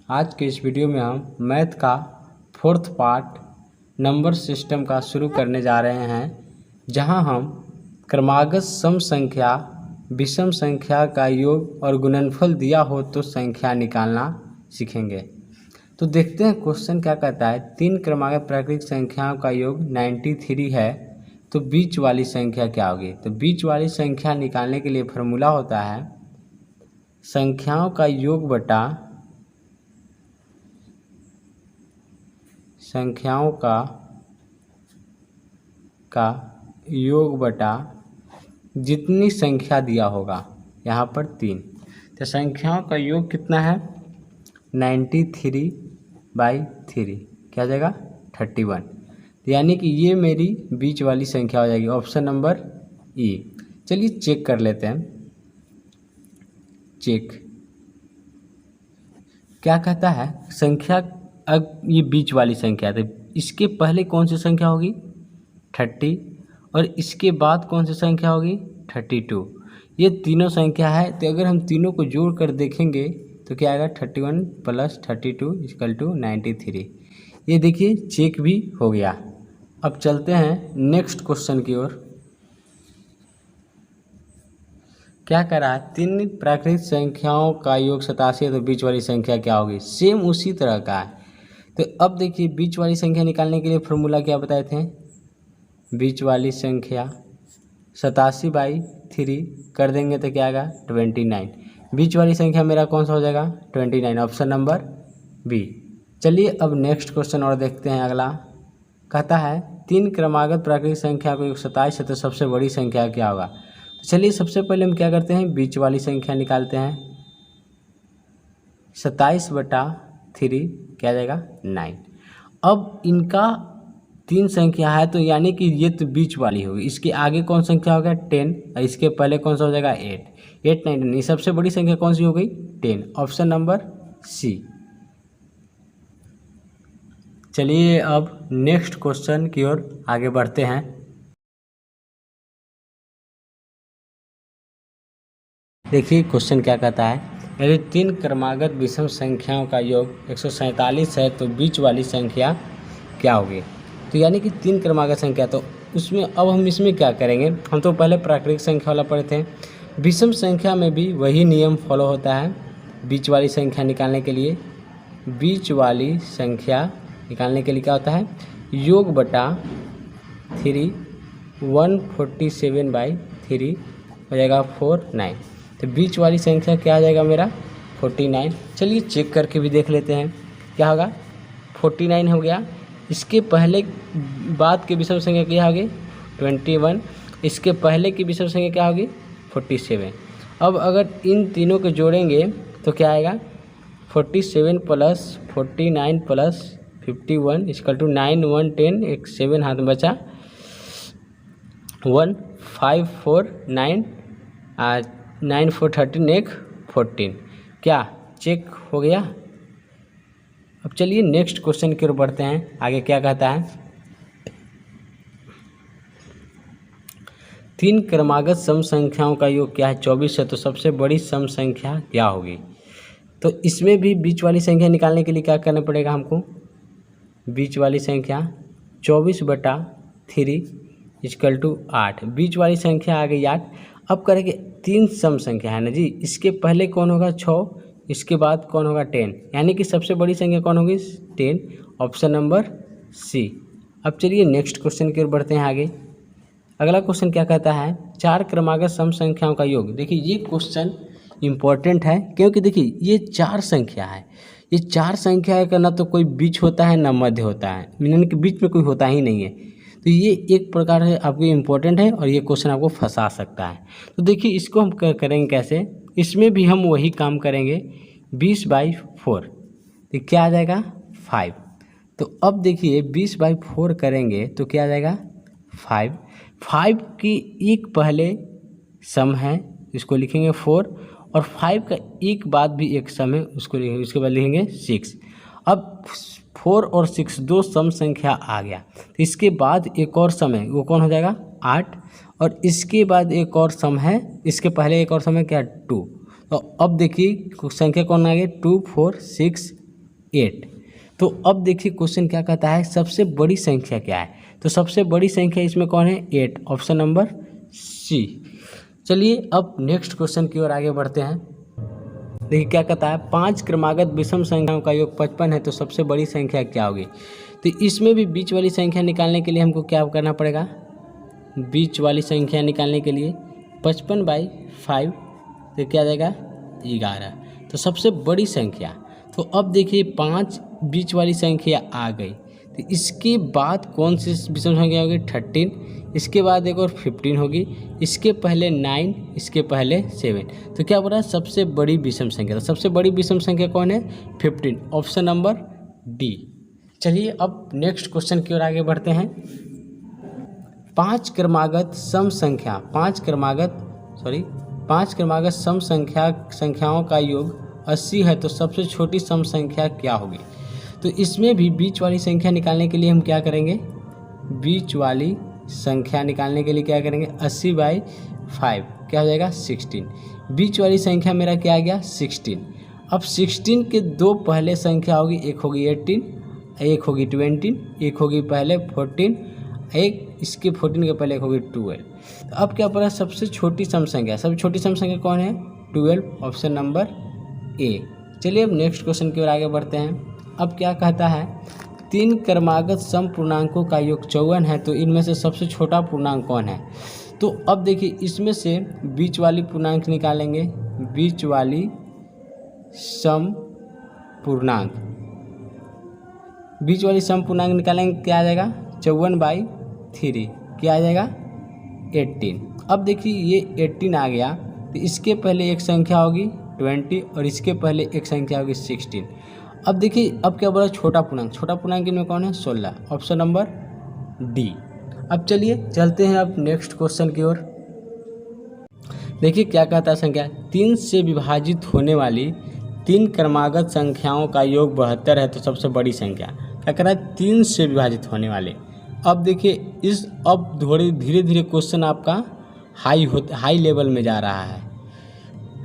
आज के इस वीडियो में हम मैथ का फोर्थ पार्ट नंबर सिस्टम का शुरू करने जा रहे हैं, जहां हम क्रमागत सम संख्या, विषम संख्या का योग और गुणनफल दिया हो तो संख्या निकालना सीखेंगे। तो देखते हैं क्वेश्चन क्या कहता है। तीन क्रमागत प्राकृतिक संख्याओं का योग 93 है, तो बीच वाली संख्या क्या होगी। तो बीच वाली संख्या निकालने के लिए फॉर्मूला होता है संख्याओं का योग बटा संख्याओं का योग बटा जितनी संख्या दिया होगा, यहाँ पर 3। तो संख्याओं का योग कितना है 93/3, क्या हो जाएगा 31। यानी कि ये मेरी बीच वाली संख्या हो जाएगी, ऑप्शन नंबर ई। चलिए चेक कर लेते हैं। चेक क्या कहता है, संख्या अब ये बीच वाली संख्या, तो इसके पहले कौन सी संख्या होगी 30, और इसके बाद कौन सी संख्या होगी 32। ये तीनों संख्या है, तो अगर हम तीनों को जोड़ कर देखेंगे तो क्या आएगा 31 + 32 = 93। ये देखिए चेक भी हो गया। अब चलते हैं नेक्स्ट क्वेश्चन की ओर। क्या कर रहा है, तीन प्राकृतिक संख्याओं का योग 87 है, तो बीच वाली संख्या क्या होगी। सेम उसी तरह का है। तो अब देखिए बीच वाली संख्या निकालने के लिए फॉर्मूला क्या बताए थे। बीच वाली संख्या 87/3 कर देंगे तो क्या आएगा 29। बीच वाली संख्या मेरा कौन सा हो जाएगा 29, ऑप्शन नंबर बी। चलिए अब नेक्स्ट क्वेश्चन और देखते हैं। अगला कहता है तीन क्रमागत प्राकृतिक संख्या को 27 है, तो सबसे बड़ी संख्या क्या होगा। तो चलिए सबसे पहले हम क्या करते हैं, बीच वाली संख्या निकालते हैं। 27/3 क्या जाएगा 9। अब इनका तीन संख्या है, तो यानी कि ये तो बीच वाली होगी। इसके आगे कौन संख्या हो गया 10, और इसके पहले कौन सा हो जाएगा 8, 9, 9। सबसे बड़ी संख्या कौन सी हो गई 10, ऑप्शन नंबर सी। चलिए अब नेक्स्ट क्वेश्चन की ओर आगे बढ़ते हैं। देखिए क्वेश्चन क्या कहता है, यदि तीन क्रमागत विषम संख्याओं का योग 147 है, तो बीच वाली संख्या क्या होगी। तो यानी कि तीन क्रमागत संख्या, तो उसमें अब हम इसमें क्या करेंगे। हम तो पहले प्राकृतिक संख्या वाला पढ़े थे। विषम संख्या में भी वही नियम फॉलो होता है। बीच वाली संख्या निकालने के लिए, बीच वाली संख्या निकालने के लिए क्या होता है, योग बटा 3, 147/3 हो जाएगा 49। तो बीच वाली संख्या क्या आ जाएगा मेरा 49। चलिए चेक करके भी देख लेते हैं क्या होगा। 49 हो गया। इसके पहले बाद की विषम संख्या क्या होगी 21। इसके पहले की विषम संख्या क्या होगी 47। अब अगर इन तीनों को जोड़ेंगे तो क्या आएगा 47 + 49 + 51 = 9, 1 10, एक 7 हाथ में बचा, 1 5 4 9 9 4 13, एक 14। क्या चेक हो गया। अब चलिए नेक्स्ट क्वेश्चन की ओर बढ़ते हैं। आगे क्या कहता है, तीन क्रमागत सम संख्याओं का योग क्या है 24 है, तो सबसे बड़ी सम संख्या क्या होगी। तो इसमें भी बीच वाली संख्या निकालने के लिए क्या करना पड़ेगा हमको, बीच वाली संख्या 24/3 = 8। बीच वाली संख्या आ गई 8। अब करेंगे तीन सम संख्या है ना जी, इसके पहले कौन होगा 6, इसके बाद कौन होगा 10, यानी कि सबसे बड़ी संख्या कौन होगी 10, ऑप्शन नंबर सी। अब चलिए नेक्स्ट क्वेश्चन की ओर बढ़ते हैं आगे। अगला क्वेश्चन क्या कहता है, चार क्रमागत सम संख्याओं का योग। देखिए ये क्वेश्चन इम्पोर्टेंट है, क्योंकि देखिए ये चार संख्या है। ये चार संख्या का ना तो कोई बीच होता है ना मध्य होता है, यानी कि बीच में कोई होता ही नहीं है। तो ये एक प्रकार से आपको इम्पोर्टेंट है, और ये क्वेश्चन आपको फंसा सकता है। तो देखिए इसको हम करेंगे कैसे, इसमें भी हम वही काम करेंगे। 20/4 तो क्या आ जाएगा 5। तो अब देखिए 20/4 करेंगे तो क्या आ जाएगा 5। 5 की एक पहले सम है, इसको लिखेंगे 4, और 5 का एक बाद भी एक सम है, उसको लिखेंगे, उसके बाद लिखेंगे 6। अब 4 और 6 दो सम संख्या आ गया। तो इसके बाद एक और सम है, वो कौन हो जाएगा 8, और इसके बाद एक और सम है, इसके पहले एक और सम है क्या 2। तो अब देखिए संख्या कौन आ गई 2 4 6 8। तो अब देखिए क्वेश्चन क्या कहता है, सबसे बड़ी संख्या क्या है। तो सबसे बड़ी संख्या इसमें कौन है, 8, ऑप्शन नंबर सी। चलिए अब नेक्स्ट क्वेश्चन की ओर आगे बढ़ते हैं। देखिए क्या कहता है, 5 क्रमागत विषम संख्याओं का योग 55 है तो सबसे बड़ी संख्या क्या होगी। तो इसमें भी बीच वाली संख्या निकालने के लिए हमको क्या करना पड़ेगा, बीच वाली संख्या निकालने के लिए 55/5 तो क्या आ जाएगा 11। तो सबसे बड़ी संख्या, तो अब देखिए 5 बीच वाली संख्या आ गई, तो इसके बाद कौन सी विषम संख्या होगी, 13, इसके बाद एक और 15 होगी, इसके पहले 9, इसके पहले 7। तो क्या बोल रहा है, सबसे बड़ी विषम संख्या। तो सबसे बड़ी विषम संख्या कौन है, 15, ऑप्शन नंबर डी। चलिए अब नेक्स्ट क्वेश्चन की ओर आगे बढ़ते हैं। 5 क्रमागत सम संख्याओं का योग 80 है तो सबसे छोटी सम संख्या क्या होगी। तो इसमें भी बीच वाली संख्या निकालने के लिए हम क्या करेंगे, बीच वाली संख्या निकालने के लिए क्या करेंगे, 80/5 क्या हो जाएगा 16। बीच वाली संख्या मेरा क्या आ गया 16। अब 16 के दो पहले संख्या होगी, एक होगी 18, एक होगी 20, एक होगी पहले 14, एक इसके 14 के पहले एक होगी 12। तो अब क्या पड़ा, सबसे छोटी सम संख्या, सबसे छोटी सम संख्या कौन है, 12, ऑप्शन नंबर ए। चलिए अब नेक्स्ट क्वेश्चन की ओर आगे बढ़ते हैं। अब क्या कहता है, 3 क्रमागत सम पूर्णांकों का योग 54 है तो इनमें से सबसे छोटा पूर्णांक कौन है। तो अब देखिए इसमें से बीच वाली पूर्णांक निकालेंगे, बीच वाली सम पूर्णांक, बीच वाली सम पूर्णांक निकालेंगे, क्या आ जाएगा 54/3, क्या आ जाएगा 18। अब देखिए ये 18 आ गया तो इसके पहले एक संख्या होगी 20 और इसके पहले एक संख्या होगी 16। अब देखिए अब क्या बोला, छोटा पूर्णांक इनमें कौन है, 16, ऑप्शन नंबर डी। अब चलिए चलते हैं अब नेक्स्ट क्वेश्चन की ओर। देखिए क्या कहता है, संख्या 3 से विभाजित होने वाली 3 क्रमागत संख्याओं का योग 72 है तो सबसे बड़ी संख्या। क्या कह रहा है, 3 से विभाजित होने वाले। अब देखिए अब थोड़ी धीरे धीरे क्वेश्चन आपका हाई लेवल में जा रहा है,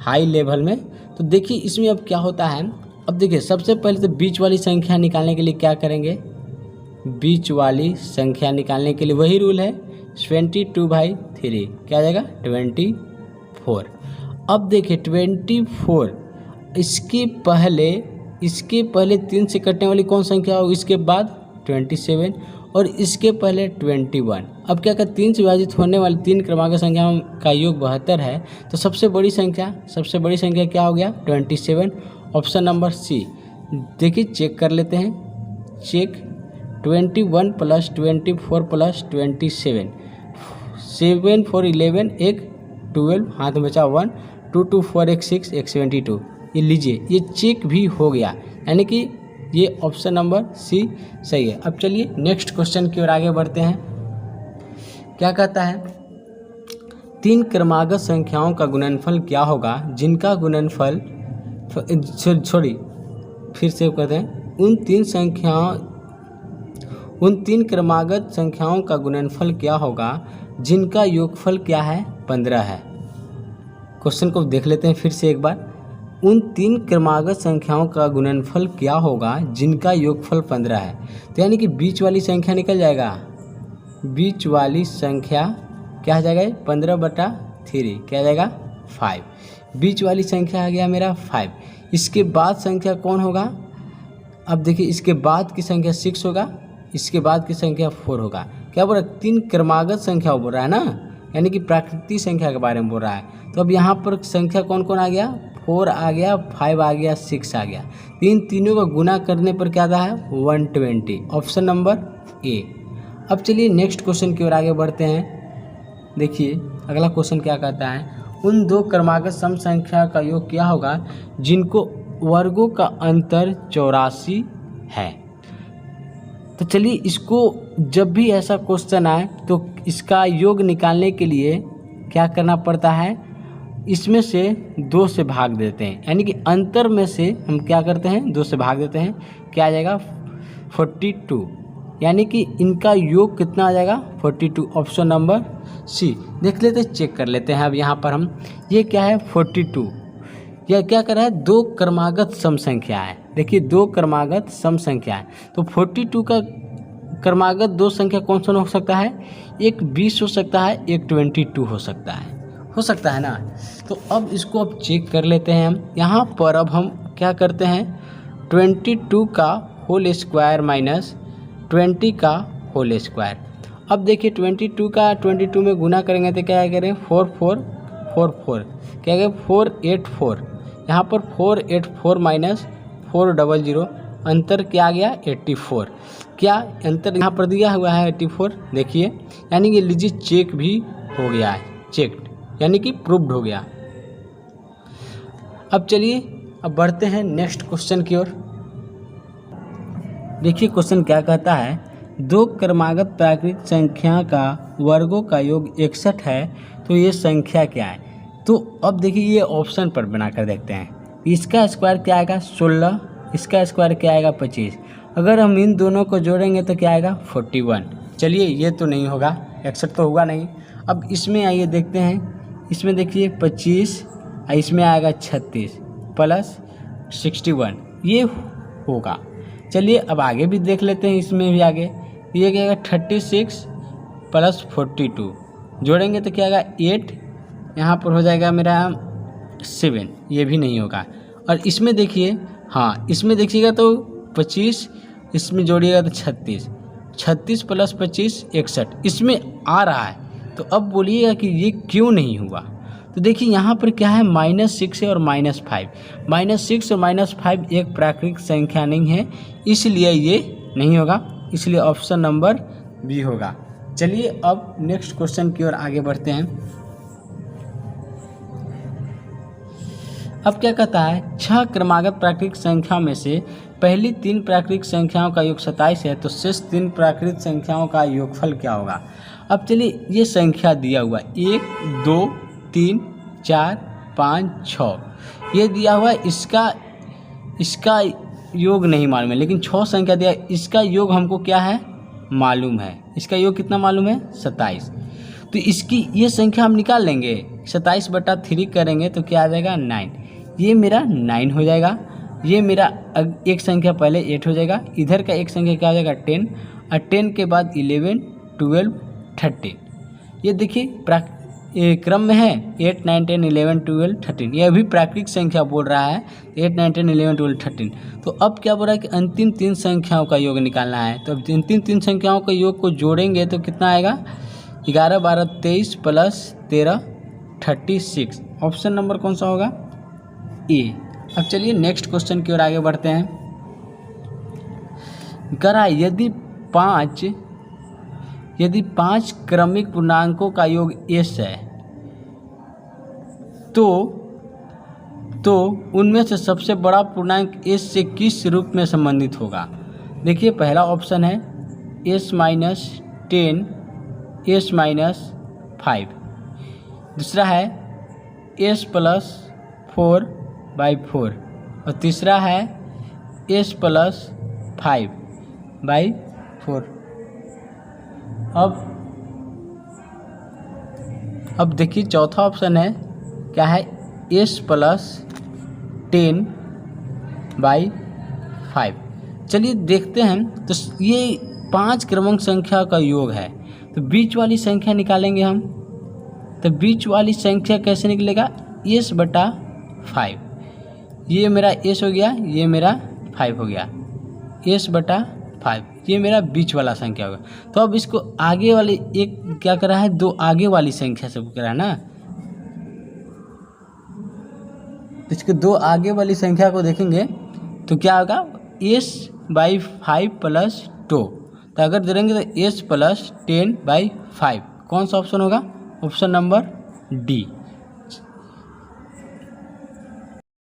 हाई लेवल में। तो देखिए इसमें अब क्या होता है, अब देखिए सबसे पहले तो बीच वाली संख्या निकालने के लिए क्या करेंगे, बीच वाली संख्या निकालने के लिए वही रूल है 22/3, क्या आ जाएगा 24। अब देखिए 24, इसके पहले 3 से कटने वाली कौन संख्या होगी, इसके बाद 27 और इसके पहले 21। अब क्या कहते, 3 से विभाजित होने वाली 3 क्रमागत संख्याओं का योग 72 है तो सबसे बड़ी संख्या क्या हो गया 27, ऑप्शन नंबर सी। देखिए चेक कर लेते हैं, चेक 21 + 24 + 27, 7 4 11, एक 12, हाथ में बचा 1, 2 2 4 एक 6, एक 72। ये लीजिए ये चेक भी हो गया, यानी कि ये ऑप्शन नंबर सी सही है। अब चलिए नेक्स्ट क्वेश्चन की ओर आगे बढ़ते हैं। क्या कहता है, 3 क्रमागत संख्याओं का गुणनफल क्या होगा जिनका गुणनफल फिर से कहते हैं, उन तीन क्रमागत संख्याओं का गुणनफल क्या होगा जिनका योगफल क्या है 15 है। क्वेश्चन को देख लेते हैं फिर से एक बार, उन 3 क्रमागत संख्याओं का गुणनफल क्या होगा जिनका योगफल 15 है। तो यानी कि बीच वाली संख्या निकल जाएगा, बीच वाली संख्या क्या आ जाएगा 15/3, क्या आ जाएगा 5। बीच वाली संख्या आ गया मेरा 5। इसके बाद संख्या कौन होगा, अब देखिए इसके बाद की संख्या 6 होगा, इसके बाद की संख्या 4 होगा। क्या बोल रहा है, 3 क्रमागत संख्या बोल रहा है ना, यानी कि प्राकृतिक संख्या के बारे में बोल रहा है। तो अब यहाँ पर संख्या कौन कौन आ गया, 4 आ गया, 5 आ गया, 6 आ गया। तीनों का गुना करने पर क्या आता है 120, ऑप्शन नंबर ए। अब चलिए नेक्स्ट क्वेश्चन की ओर आगे बढ़ते हैं। देखिए अगला क्वेश्चन क्या कहता है, उन 2 क्रमागत सम संख्या का योग क्या होगा जिनको वर्गों का अंतर 84 है। तो चलिए इसको जब भी ऐसा क्वेश्चन आए तो इसका योग निकालने के लिए क्या करना पड़ता है, इसमें से 2 से भाग देते हैं, यानी कि अंतर में से हम क्या करते हैं 2 से भाग देते हैं, क्या आ जाएगा 42, यानी कि इनका योग कितना आ जाएगा 42, ऑप्शन नंबर सी। देख लेते हैं, चेक कर लेते हैं। अब यहाँ पर हम ये क्या है 42, यह क्या कर रहा है 2 क्रमागत सम संख्या है, देखिए 2 क्रमागत सम संख्या है, तो 42 का क्रमागत 2 संख्या कौन सा हो सकता है? एक 20 हो सकता है, एक 22 हो सकता है ना। तो अब इसको अब चेक कर लेते हैं हम। यहाँ पर अब हम क्या करते हैं, 22 का होल स्क्वायर माइनस 20 का होल स्क्वायर। अब देखिए 22 का 22 में गुना करेंगे तो क्या करें, 4 4 4 4 क्या करें 484। यहाँ पर 484 माइनस 400, अंतर क्या आ गया 84। क्या अंतर यहाँ पर दिया हुआ है 84, देखिए, यानी कि लीजिए चेक भी हो गया है, चेक्ड यानी कि प्रूव्ड हो गया। अब चलिए अब बढ़ते हैं नेक्स्ट क्वेश्चन की ओर। देखिए क्वेश्चन क्या कहता है, 2 क्रमागत प्राकृतिक संख्या का वर्गों का योग 61 है, तो ये संख्या क्या है? तो अब देखिए ये ऑप्शन पर बनाकर देखते हैं। इसका स्क्वायर क्या आएगा 16, इसका स्क्वायर क्या आएगा 25। अगर हम इन दोनों को जोड़ेंगे तो क्या आएगा 41। चलिए ये तो नहीं होगा, 61 तो होगा नहीं। अब इसमें आइए देखते हैं, इसमें देखिए 25, इसमें आएगा 36 प्लस 61, ये होगा। चलिए अब आगे भी देख लेते हैं, इसमें भी आगे ये क्या आएगा 36 प्लस 42, जोड़ेंगे तो क्या आएगा 8, यहाँ पर हो जाएगा मेरा 7, ये भी नहीं होगा। और इसमें देखिए, हाँ इसमें देखिएगा तो 25, इसमें जोड़िएगा तो 36 प्लस 25 61, इसमें आ रहा है। तो अब बोलिएगा कि ये क्यों नहीं हुआ? तो देखिए यहाँ पर क्या है, -6 है और -5। -6 और -5 एक प्राकृतिक संख्या नहीं है, इसलिए ये नहीं होगा, इसलिए ऑप्शन नंबर बी होगा। चलिए अब नेक्स्ट क्वेश्चन की ओर आगे बढ़ते हैं। अब क्या कहता है, 6 क्रमागत प्राकृतिक संख्या में से पहली 3 प्राकृतिक संख्याओं का योग 27 है, तो शेष 3 प्राकृतिक संख्याओं का योगफल क्या होगा? अब चलिए ये संख्या दिया हुआ 1 2 3 4 5 6 ये दिया हुआ है, इसका योग नहीं मालूम है, लेकिन 6 संख्या दिया, इसका योग हमको क्या है मालूम है। इसका योग कितना मालूम है 27। तो इसकी ये संख्या हम निकाल लेंगे, 27/3 करेंगे तो क्या आ जाएगा 9। ये मेरा 9 हो जाएगा। ये मेरा एक संख्या पहले 8 हो जाएगा, इधर का एक संख्या क्या हो जाएगा 10, और 10 के बाद 11 12 13। ये देखिए ये क्रम में है 8 9 10 11 12 13, ये अभी प्राकृतिक संख्या बोल रहा है 8 9 10 11 12 13। तो अब क्या बोल रहा है कि अंतिम 3 संख्याओं का योग निकालना है। तो अब अंतिम 3 संख्याओं का योग को जोड़ेंगे तो कितना आएगा 11 12 23 प्लस 13 36। ऑप्शन नंबर कौन सा होगा ए। अब चलिए नेक्स्ट क्वेश्चन की ओर आगे बढ़ते हैं। करा यदि 5 क्रमिक पूर्णांकों का योग s है, तो उनमें से सबसे बड़ा पूर्णांक s से किस रूप में संबंधित होगा? देखिए पहला ऑप्शन है s - 10 s - 5, दूसरा है s + 4/4 और तीसरा है s + 5/4। अब देखिए चौथा ऑप्शन है क्या है s + 10/5। चलिए देखते हैं। तो ये 5 क्रमांक संख्या का योग है, तो बीच वाली संख्या निकालेंगे हम। तो बीच वाली संख्या कैसे निकलेगा s/5। ये मेरा s हो गया, ये मेरा 5 हो गया, s/5 ये मेरा बीच वाला संख्या होगा। तो अब इसको आगे वाली एक क्या करा है, 2 आगे वाली संख्या से करा है ना, इसको 2 आगे वाली संख्या को देखेंगे तो क्या होगा s/5 + 2। तो अगर जोड़ेंगे तो s + 10/5, कौन सा ऑप्शन होगा? Option number D.